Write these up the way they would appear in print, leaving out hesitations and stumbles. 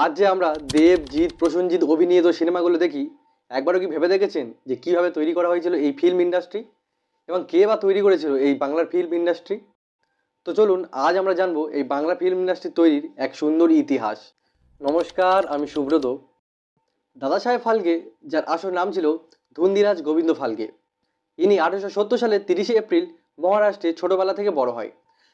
আজ যে আমরা দেব, জিৎ, প্রসেনজিৎ অভিনীত সিনেমাগুলো দেখি, একবারও কি ভেবে দেখেছেন যে কিভাবে তৈরি করা হয়েছিল এই ফিল্ম ইন্ডাস্ট্রি এবং কে বা তৈরি করেছিল এই বাংলার ফিল্ম ইন্ডাস্ট্রি? তো চলুন আজ আমরা জানবো এই বাংলা ফিল্ম ইন্ডাস্ট্রি তৈরির এক সুন্দর ইতিহাস। নমস্কার, আমি সুব্রত। দাদা সাহেব ফালকে, যার আসল নাম ছিল ধুন্দিরাজ গোবিন্দ ফালকে, ইনি 1870 সালের 30শে এপ্রিল মহারাষ্ট্রে ছোটবেলা থেকে বড় হয়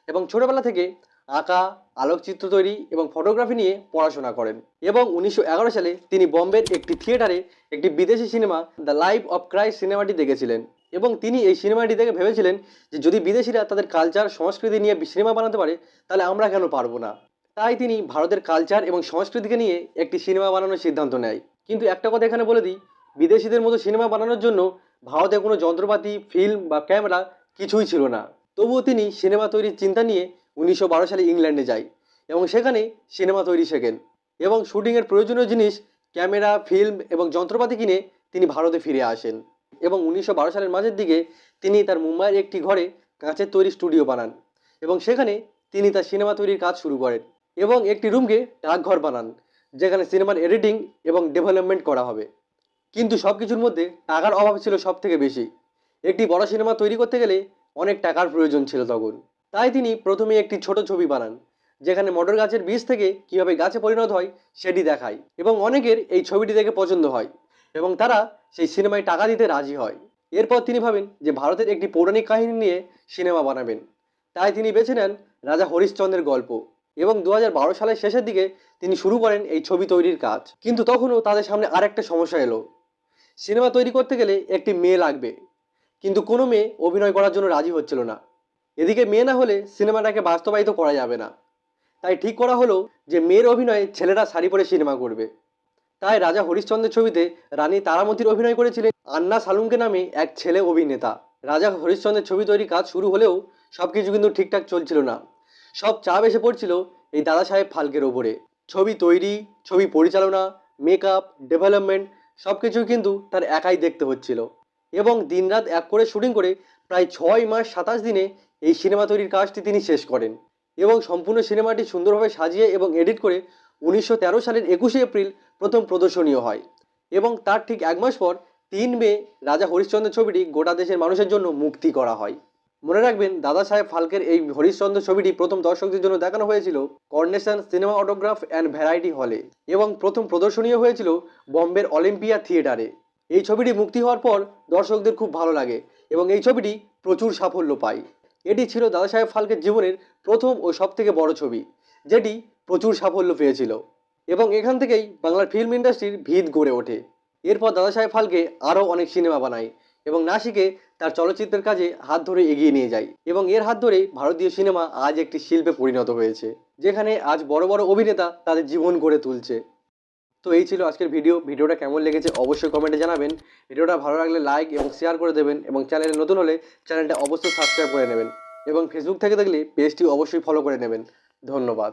এবং ছোটবেলা থেকে আঁকা, আলোকচিত্র তৈরি এবং ফটোগ্রাফি নিয়ে পড়াশোনা করেন এবং 1911 সালে তিনি বোম্বের একটি থিয়েটারে একটি বিদেশি cinema the life of Christ সিনেমাটি দেখেছিলেন এবং তিনি এই সিনেমাটি দেখে ভেবেছিলেন যে যদি বিদেশিরা তাদের কালচার সংস্কৃতি নিয়ে সিনেমা বানাতে পারে তাহলে আমরা কেন পারবো না। তাই তিনি ভারতের কালচার এবং সংস্কৃতিকে নিয়ে একটি সিনেমা বানানোর সিদ্ধান্ত নেয়। কিন্তু একটা কথা এখানে বলে দিই, বিদেশিদের মতো সিনেমা বানানোর জন্য ভারতে কোনো যন্ত্রপাতি, ফিল্ম বা ক্যামেরা কিছুই ছিল না। তবুও তিনি সিনেমা তৈরির চিন্তা নিয়ে 1912 সালে ইংল্যান্ডে যায় এবং সেখানে সিনেমা তৈরি শেখেন এবং শুটিংয়ের প্রয়োজনীয় জিনিস, ক্যামেরা, ফিল্ম এবং যন্ত্রপাতি কিনে তিনি ভারতে ফিরে আসেন এবং 1912 সালের মাঝের দিকে তিনি তার মুম্বাইয়ের একটি ঘরে কাঁচের তৈরি স্টুডিও বানান এবং সেখানে তিনি তার সিনেমা তৈরির কাজ শুরু করেন এবং একটি রুমকে ডাকঘর বানান যেখানে সিনেমার এডিটিং এবং ডেভেলপমেন্ট করা হবে। কিন্তু সব কিছুর মধ্যে টাকার অভাব ছিল সব থেকে বেশি। একটি বড় সিনেমা তৈরি করতে গেলে অনেক টাকার প্রয়োজন ছিল তখন। তাই তিনি প্রথমে একটি ছোট ছবি বানান যেখানে মটর গাছের বীজ থেকে কীভাবে গাছে পরিণত হয় সেটি দেখায় এবং অনেকের এই ছবিটি দেখে পছন্দ হয় এবং তারা সেই সিনেমায় টাকা দিতে রাজি হয়। এরপর তিনি ভাবেন যে ভারতের একটি পৌরাণিক কাহিনী নিয়ে সিনেমা বানাবেন। তাই তিনি বেছে নেন রাজা হরিশ্চন্দ্রের গল্প এবং 2012 সালের শেষের দিকে তিনি শুরু করেন এই ছবি তৈরির কাজ। কিন্তু তখনও তাদের সামনে আরেকটা সমস্যা এলো। সিনেমা তৈরি করতে গেলে একটি মেয়ে লাগবে, কিন্তু কোনো মেয়ে অভিনয় করার জন্য রাজি হচ্ছিল না। এদিকে মেয়ে না হলে সিনেমাটাকে বাস্তবায়িত করা যাবে না। তাই ঠিক করা হলো যে মেয়ের অভিনয়ে ছেলেরা শাড়ি পরে সিনেমা করবে। তাই রাজা হরিশ্চন্দ্রের ছবিতে রানী তারামতির অভিনয় করেছিলেন আন্না সালুঙ্কে নামে এক ছেলে অভিনেতা। রাজা হরিশ্চন্দ্রের ছবি তৈরির কাজ শুরু হলেও সব কিছু কিন্তু ঠিকঠাক চলছিল না। সব চাপ এসে পড়ছিল এই দাদা সাহেব ফালকের ওপরে। ছবি তৈরি, ছবি পরিচালনা, মেকআপ, ডেভেলপমেন্ট সব কিছুই কিন্তু তার একাই দেখতে হচ্ছিল এবং দিনরাত এক করে শুটিং করে প্রায় 6 মাস 27 দিনে এই সিনেমা তৈরির কাজটি তিনি শেষ করেন এবং সম্পূর্ণ সিনেমাটি সুন্দরভাবে সাজিয়ে এবং এডিট করে 1913 সালের 21শে এপ্রিল প্রথম প্রদর্শনীয় হয় এবং তার ঠিক 1 মাস পর 3 মে রাজা হরিশ্চন্দ্র ছবিটি গোটা দেশের মানুষের জন্য মুক্তি করা হয়। মনে রাখবেন, দাদা সাহেব ফালকের এই হরিশ্চন্দ্র ছবিটি প্রথম দর্শকদের জন্য দেখানো হয়েছিল carnation cinema autograph and variety হলে এবং প্রথম প্রদর্শনীয় হয়েছিল বম্বের অলিম্পিয়া থিয়েটারে। এই ছবিটি মুক্তি হওয়ার পর দর্শকদের খুব ভালো লাগে এবং এই ছবিটি প্রচুর সাফল্য পায়। এটি ছিল দাদা সাহেব ফালকের জীবনের প্রথম ও সবথেকে বড় ছবি, যেটি প্রচুর সাফল্য পেয়েছিল এবং এখান থেকেই বাংলার ফিল্ম ইন্ডাস্ট্রির ভিত গড়ে ওঠে। এরপর দাদা সাহেব ফালকে আরও অনেক সিনেমা বানায় এবং নাসিকে তার চলচ্চিত্রের কাজে হাত ধরে এগিয়ে নিয়ে যায় এবং এর হাত ধরে ভারতীয় সিনেমা আজ একটি শিল্পে পরিণত হয়েছে, যেখানে আজ বড় বড় অভিনেতা তাদের জীবন গড়ে তুলছে। তো এই ছিল আজকের ভিডিওটা কেমন লেগেছে অবশ্যই কমেন্টে জানাবেন। ভিডিওটা ভালো লাগলে লাইক এবং শেয়ার করে দেবেন এবং চ্যানেলে নতুন হলে চ্যানেলটা অবশ্যই সাবস্ক্রাইব করে নেবেন এবং ফেসবুক থেকে দেখলে পেজটি অবশ্যই ফলো করে নেবেন। ধন্যবাদ।